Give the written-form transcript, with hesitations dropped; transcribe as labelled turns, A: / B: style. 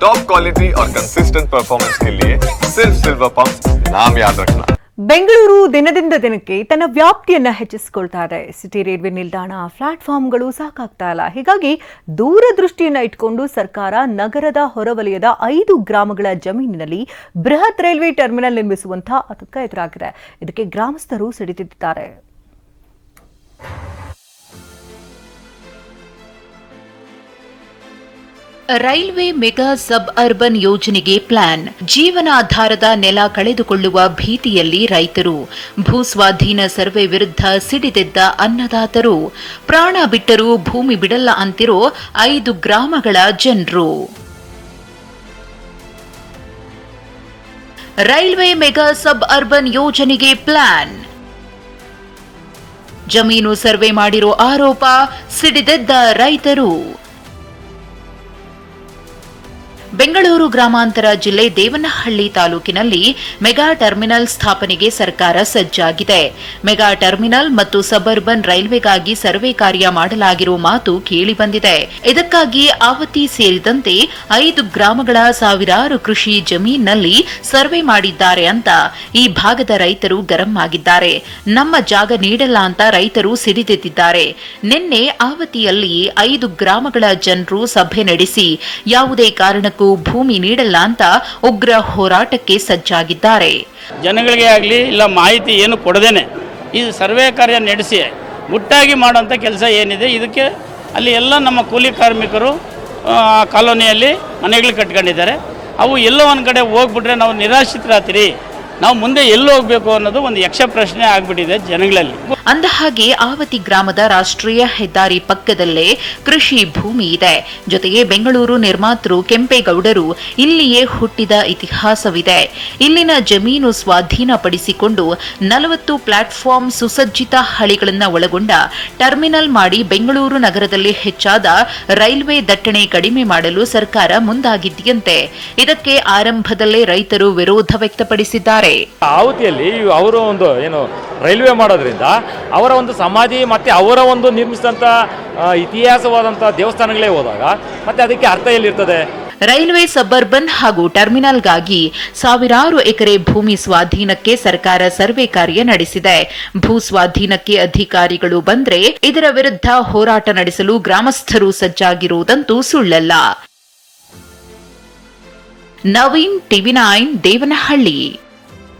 A: Top quality और consistent performance के लिए सिर्फ सिल्वर पंप नाम याद रखना।
B: ಬೆಂಗಳೂರು ದಿನದಿಂದ ದಿನಕ್ಕೆ ತನ್ನ ವ್ಯಾಪ್ತಿಯನ್ನ ಹೆಚ್ಚಿಸಿಕೊಳ್ತಾ ಇದೆ. ಸಿಟಿ ರೈಲ್ವೆ ನಿಲ್ದಾಣ ಪ್ಲಾಟ್ಫಾರ್ಮ್ಗಳು ಸಾಕಾಗ್ತಾ ಇಲ್ಲ. ಹೀಗಾಗಿ ದೂರದೃಷ್ಟಿಯನ್ನ ಇಟ್ಕೊಂಡು ಸರ್ಕಾರ ನಗರದ ಹೊರವಲಯದ 5 ಗ್ರಾಮಗಳ ಜಮೀನಿನಲ್ಲಿ ಬೃಹತ್ ರೈಲ್ವೆ ಟರ್ಮಿನಲ್ ನಿರ್ಮಿಸುವಂತಹ ಆತಂಕ ಎದುರಾಗಿದೆ. ಇದಕ್ಕೆ ಗ್ರಾಮಸ್ಥರು ಸಿಡಿದಿದ್ದಾರೆ.
C: ರೈಲ್ವೆ ಮೆಗಾ ಸಬ್ ಅರ್ಬನ್ ಯೋಜನೆಗೆ ಪ್ಲಾನ್. ಜೀವನಾಧಾರದ ನೆಲ ಕಳೆದುಕೊಳ್ಳುವ ಭೀತಿಯಲ್ಲಿ ರೈತರು. ಭೂಸ್ವಾಧೀನ ಸರ್ವೆ ವಿರುದ್ಧ ಸಿಡಿದೆದ್ದ ಅನ್ನದಾತರು. ಪ್ರಾಣ ಬಿಟ್ಟರೂ ಭೂಮಿ ಬಿಡಲ್ಲ ಅಂತಿರೋ 5 ಗ್ರಾಮಗಳ ಜನರು. ರೈಲ್ವೆ ಮೆಗಾ ಸಬ್ ಅರ್ಬನ್ ಯೋಜನೆಗೆ ಪ್ಲಾನ್. ಜಮೀನು ಸರ್ವೆ ಮಾಡಿರೋ ಆರೋಪ, ಸಿಡಿದೆದ್ದ ರೈತರು. ಬೆಂಗಳೂರು ಗ್ರಾಮಾಂತರ ಜಿಲ್ಲೆ ದೇವನಹಳ್ಳಿ ತಾಲೂಕಿನಲ್ಲಿ ಮೆಗಾ ಟರ್ಮಿನಲ್ ಸ್ಥಾಪನೆಗೆ ಸರ್ಕಾರ ಸಜ್ಜಾಗಿದೆ. ಮೆಗಾ ಟರ್ಮಿನಲ್ ಮತ್ತು ಸಬರ್ಬನ್ ರೈಲ್ವೆಗಾಗಿ ಸರ್ವೆ ಕಾರ್ಯ ಮಾಡಲಾಗಿರುವ ಮಾತು ಕೇಳಿಬಂದಿದೆ. ಇದಕ್ಕಾಗಿ ಆವತಿ ಸೇರಿದಂತೆ 5 ಗ್ರಾಮಗಳ ಸಾವಿರಾರು ಕೃಷಿ ಜಮೀನಿನಲ್ಲಿ ಸರ್ವೆ ಮಾಡಿದ್ದಾರೆ ಅಂತ ಈ ಭಾಗದ ರೈತರು ಗರಂ ಆಗಿದ್ದಾರೆ. ನಮ್ಮ ಜಾಗ ನೀಡಲ್ಲ ಅಂತ ರೈತರು ಸಿಡಿದೆದ್ದಿದ್ದಾರೆ. ನಿನ್ನೆ ಆವತಿಯಲ್ಲಿ 5 ಗ್ರಾಮಗಳ ಜನರು ಸಭೆ ನಡೆಸಿ ಯಾವುದೇ ಕಾರಣಕ್ಕೂ ಭೂಮಿ ನೀಡಲ್ಲ ಅಂತ ಉಗ್ರ ಹೋರಾಟಕ್ಕೆ ಸಜ್ಜಾಗಿದ್ದಾರೆ.
D: ಜನಗಳಿಗೆ ಆಗಲಿ ಇಲ್ಲ ಮಾಹಿತಿ ಏನು ಕೊಡದೇನೆ ಈ ಸರ್ವೆ ಕಾರ್ಯ ನಡೆಸಿ ಮುಟ್ಟಾಗಿ ಮಾಡುವಂಥ ಕೆಲಸ ಏನಿದೆ, ಇದಕ್ಕೆ ಅಲ್ಲಿ ಎಲ್ಲ ನಮ್ಮ ಕೂಲಿ ಕಾರ್ಮಿಕರು ಕಾಲೋನಿಯಲ್ಲಿ ಮನೆಗಳು ಕಟ್ಕೊಂಡಿದ್ದಾರೆ. ಅವು ಎಲ್ಲೋ ಒಂದು ಕಡೆ ಹೋಗ್ಬಿಟ್ರೆ ನಾವು ನಿರಾಶ್ರಿತರಾಗ್ತೀರಿ, ನಾವು ಮುಂದೆ ಎಲ್ಲಿ ಹೋಗಬೇಕು ಅನ್ನೋದು ಒಂದು ಯಕ್ಷ ಪ್ರಶ್ನೆ ಆಗ್ಬಿಟ್ಟಿದೆ ಜನಗಳಲ್ಲಿ.
C: ಅಂದಹಾಗೆ ಆವತಿ ಗ್ರಾಮದ ರಾಷ್ಟ್ರೀಯ ಹೆದ್ದಾರಿ ಪಕ್ಕದಲ್ಲೇ ಕೃಷಿ ಭೂಮಿ ಇದೆ. ಜೊತೆಗೆ ಬೆಂಗಳೂರು ನಿರ್ಮಾತೃ ಕೆಂಪೇಗೌಡರು ಇಲ್ಲಿಯೇ ಹುಟ್ಟಿದ ಇತಿಹಾಸವಿದೆ. ಇಲ್ಲಿನ ಜಮೀನು ಸ್ವಾಧೀನಪಡಿಸಿಕೊಂಡು 40 ಪ್ಲಾಟ್ಫಾರ್ಮ್ ಸುಸಜ್ಜಿತ ಹಳಿಗಳನ್ನು ಒಳಗೊಂಡ ಟರ್ಮಿನಲ್ ಮಾಡಿ ಬೆಂಗಳೂರು ನಗರದಲ್ಲಿ ಹೆಚ್ಚಾದ ರೈಲ್ವೆ ದಟ್ಟಣೆ ಕಡಿಮೆ ಮಾಡಲು ಸರ್ಕಾರ ಮುಂದಾಗಿದೆಯಂತೆ. ಇದಕ್ಕೆ ಆರಂಭದಲ್ಲೇ ರೈತರು ವಿರೋಧ ವ್ಯಕ್ತಪಡಿಸಿದ್ದಾರೆ.
E: ಆವತಿಯಲ್ಲಿ ಅವರು ಒಂದು ರೈಲ್ವೆ ಮಾಡೋದ್ರಿಂದ ಅವರ ಒಂದು ಸಮಾಧಿ ಮತ್ತೆ ಅವರ ಒಂದು ನಿರ್ಮಿಸಿದಂಥ ಇತಿಹಾಸವಾದಂಥ ದೇವಸ್ಥಾನಗಳೇ ಹೋದಾಗ ಮತ್ತೆ ಅದಕ್ಕೆ ಅರ್ಥ ಎಲ್ಲಿರ್ತದೆ?
C: ರೈಲ್ವೆ ಸಬರ್ಬನ್ ಹಾಗೂ ಟರ್ಮಿನಲ್ಗಾಗಿ ಸಾವಿರಾರು ಎಕರೆ ಭೂಮಿ ಸ್ವಾಧೀನಕ್ಕೆ ಸರ್ಕಾರ ಸರ್ವೆ ಕಾರ್ಯ ನಡೆಸಿದೆ. ಭೂ ಸ್ವಾಧೀನಕ್ಕೆ ಅಧಿಕಾರಿಗಳು ಬಂದ್ರೆ ಇದರ ವಿರುದ್ಧ ಹೋರಾಟ ನಡೆಸಲು ಗ್ರಾಮಸ್ಥರು ಸಜ್ಜಾಗಿರುವುದಂತೂ ಸುಳ್ಳಲ್ಲ. ನವೀನ್, ಟಿವಿ9 ದೇವನಹಳ್ಳಿ.